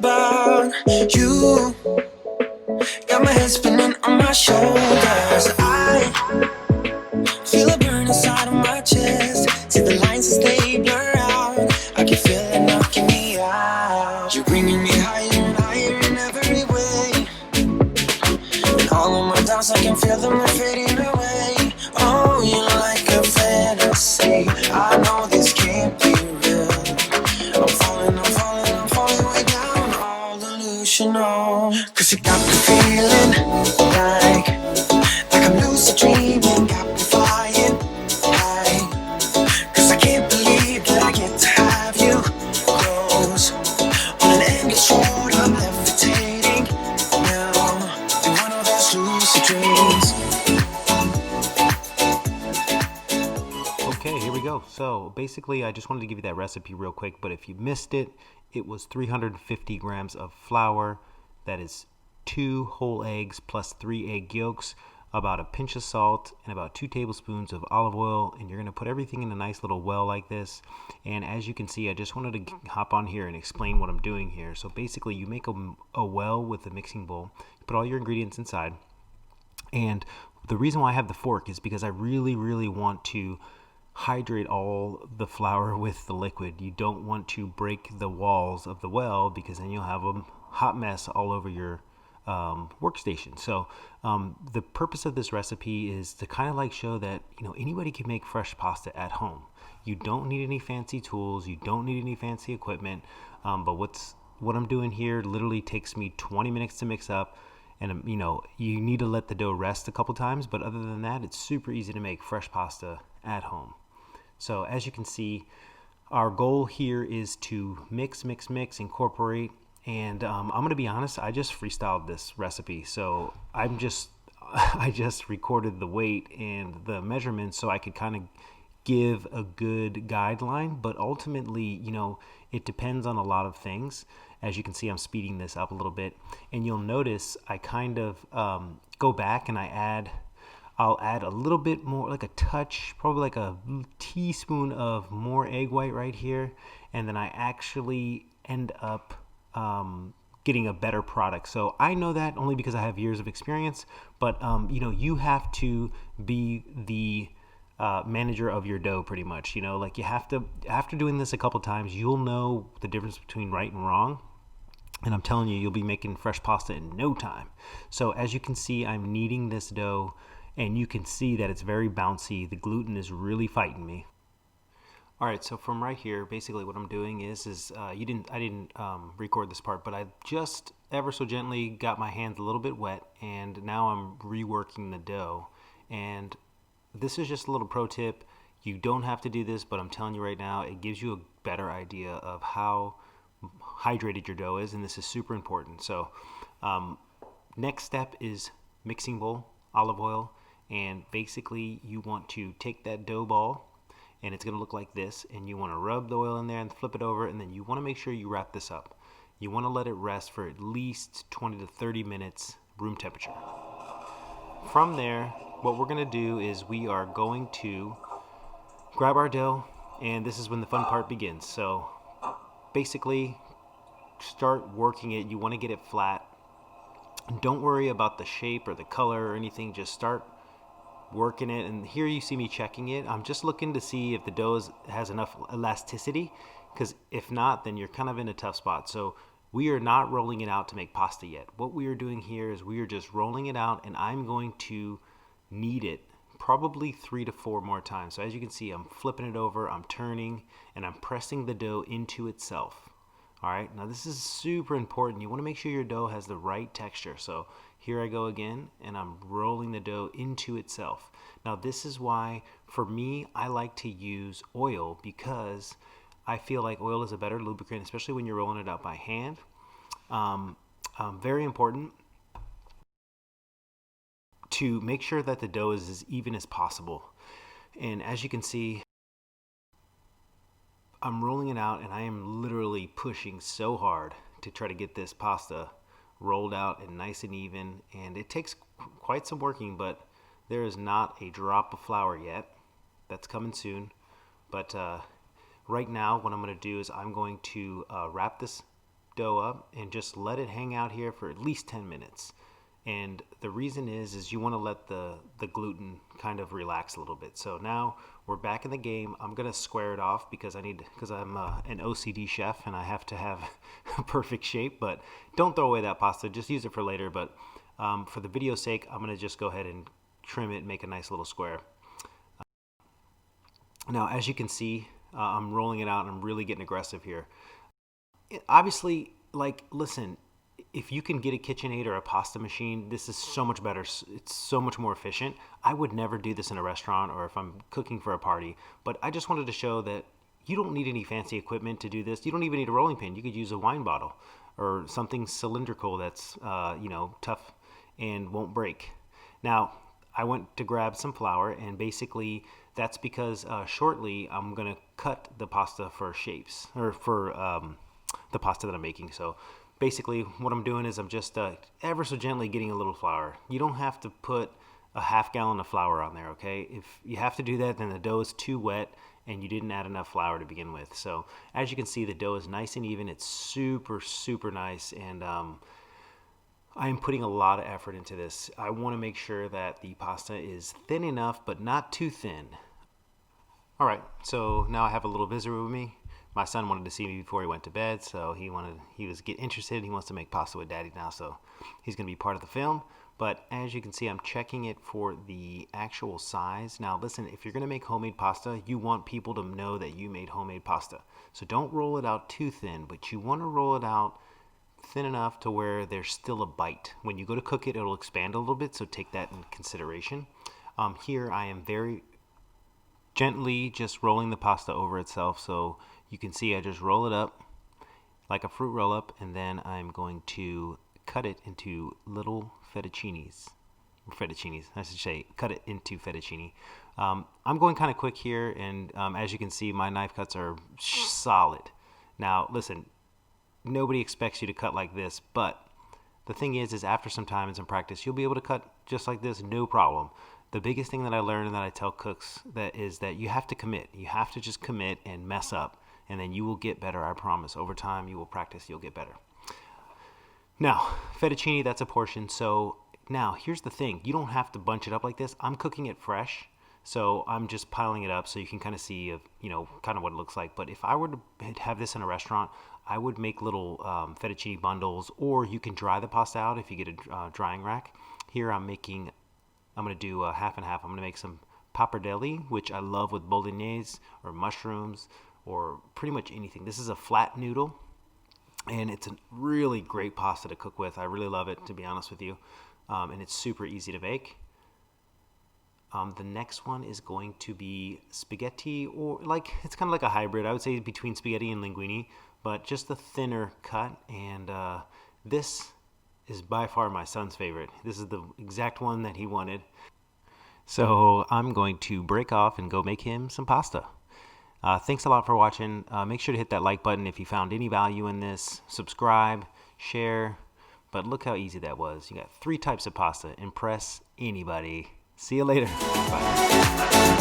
about you. Got my head spinning on my shoulders. I feel a burn inside of my chest. See the lines as they blur out. I can feel it knocking me out. You're bringing me higher and higher in every way. And all of my doubts, I can feel them fading away. Oh, you're like a fantasy. I know this can't be real. I'm falling way down, all delusional. Cause you got me feeling like I'm lucid dreaming, got me flying high. Cause I can't believe that I get to have you close. On an endless road, I'm levitating now in one of those lucid dreams. Okay, here we go. So basically, I just wanted to give you that recipe real quick, but if you missed it, it was 350 grams of flour. That is 2 whole eggs plus 3 egg yolks, about a pinch of salt, and about 2 tablespoons of olive oil. And you're going to put everything in a nice little well like this. And as you can see, I just wanted to hop on here and explain what I'm doing here. So basically, you make a well with a mixing bowl, you put all your ingredients inside. And the reason why I have the fork is because I really want to hydrate all the flour with the liquid. You don't want to break the walls of the well, because then you'll have a hot mess all over your workstation. So the purpose of this recipe is to kind of like show that, you know, anybody can make fresh pasta at home. You don't need any fancy tools, you don't need any fancy equipment, but what I'm doing here literally takes me 20 minutes to mix up. And you know, you need to let the dough rest a couple times, but other than that, it's super easy to make fresh pasta at home. So as you can see, our goal here is to mix, incorporate, and I'm gonna be honest, I just freestyled this recipe. So I just recorded the weight and the measurements so I could kind of give a good guideline, but ultimately, you know, it depends on a lot of things. As you can see, I'm speeding this up a little bit, and you'll notice I kind of go back and I'll add a little bit more, like a touch, probably like a teaspoon of more egg white right here, and then I actually end up getting a better product. So I know that only because I have years of experience, but you know, you have to be the manager of your dough pretty much. You know, like you have to, after doing this a couple times, you'll know the difference between right and wrong. And I'm telling you, you'll be making fresh pasta in no time. So as you can see, I'm kneading this dough, and you can see that it's very bouncy. The gluten is really fighting me. All right, so from right here, basically what I'm doing is I didn't record this part, but I just ever so gently got my hands a little bit wet, and now I'm reworking the dough. And this is just a little pro tip. You don't have to do this, but I'm telling you right now, it gives you a better idea of how hydrated your dough is, and this is super important. So next step is mixing bowl, olive oil, and basically you want to take that dough ball, and it's going to look like this, and you want to rub the oil in there and flip it over, and then you want to make sure you wrap this up. You want to let it rest for at least 20 to 30 minutes room temperature. From there, what we're going to do is we are going to grab our dough, and this is when the fun part begins. So basically, start working it. You want to get it flat. Don't worry about the shape or the color or anything. Just start working it. And here you see me checking it. I'm just looking to see if the dough has enough elasticity, because if not, then you're kind of in a tough spot. So we are not rolling it out to make pasta yet. What we are doing here is we are just rolling it out, and I'm going to knead it probably 3 to 4 more times. So as you can see, I'm flipping it over, I'm turning, and I'm pressing the dough into itself. All right, now this is super important. You want to make sure your dough has the right texture. So here I go again, and I'm rolling the dough into itself. Now this is why, for me, I like to use oil, because I feel like oil is a better lubricant, especially when you're rolling it out by hand. Very important to make sure that the dough is as even as possible. And as you can see, I'm rolling it out, and I am literally pushing so hard to try to get this pasta rolled out and nice and even. And it takes quite some working, but there is not a drop of flour yet. That's coming soon. But right now, what I'm going to do is I'm going to wrap this dough up and just let it hang out here for at least 10 minutes. And the reason is you want to let the gluten kind of relax a little bit. So now we're back in the game. I'm gonna square it off because I'm an OCD chef and I have to have a perfect shape. But don't throw away that pasta. Just use it for later. But for the video's sake, I'm gonna just go ahead and trim it and make a nice little square. Now, as you can see, I'm rolling it out and I'm really getting aggressive here. Obviously, like, listen, if you can get a KitchenAid or a pasta machine, this is so much better. It's so much more efficient. I would never do this in a restaurant or if I'm cooking for a party, but I just wanted to show that you don't need any fancy equipment to do this. You don't even need a rolling pin. You could use a wine bottle or something cylindrical that's, tough and won't break. Now, I went to grab some flour, and basically that's because shortly I'm going to cut the pasta for shapes, or for the pasta that I'm making. So basically what I'm doing is I'm just ever so gently getting a little flour. You don't have to put a half gallon of flour on there, okay? If you have to do that, then the dough is too wet and you didn't add enough flour to begin with. So as you can see, the dough is nice and even. It's super, super nice, and I am putting a lot of effort into this. I want to make sure that the pasta is thin enough, but not too thin. All right, so now I have a little visitor with me. My son wanted to see me before he went to bed, so he was getting interested. He wants to make pasta with Daddy now, so he's going to be part of the film. But as you can see, I'm checking it for the actual size. Now, listen, if you're going to make homemade pasta, you want people to know that you made homemade pasta. So don't roll it out too thin, but you want to roll it out thin enough to where there's still a bite. When you go to cook it, it'll expand a little bit, so take that in consideration. Here I am very gently just rolling the pasta over itself, so you can see I just roll it up like a fruit roll up, and then I'm going to cut it into little fettuccines, I should say, cut it into fettuccine. I'm going kind of quick here, and as you can see, my knife cuts are solid. Now listen, nobody expects you to cut like this, but the thing is after some time and some practice, you'll be able to cut just like this, no problem. The biggest thing that I learned and that I tell cooks is that you have to commit. You have to just commit and mess up, and then you will get better, I promise. Over time, you will practice, you'll get better. Now, fettuccine, that's a portion. So now, here's the thing. You don't have to bunch it up like this. I'm cooking it fresh, so I'm just piling it up so you can kind of see, kind of what it looks like. But if I were to have this in a restaurant, I would make little fettuccine bundles, or you can dry the pasta out if you get a drying rack. Here I'm going to do half and half. I'm going to make some pappardelle, which I love with bolognese or mushrooms or pretty much anything. This is a flat noodle, and it's a really great pasta to cook with. I really love it, to be honest with you, and it's super easy to make. The next one is going to be spaghetti, or it's kind of like a hybrid. I would say between spaghetti and linguine, but just a thinner cut. And this is by far my son's favorite. This is the exact one that he wanted. So I'm going to break off and go make him some pasta. Thanks a lot for watching. Make sure to hit that like button if you found any value in this. Subscribe, share. But look how easy that was. You got 3 types of pasta. Impress anybody. See you later. Bye.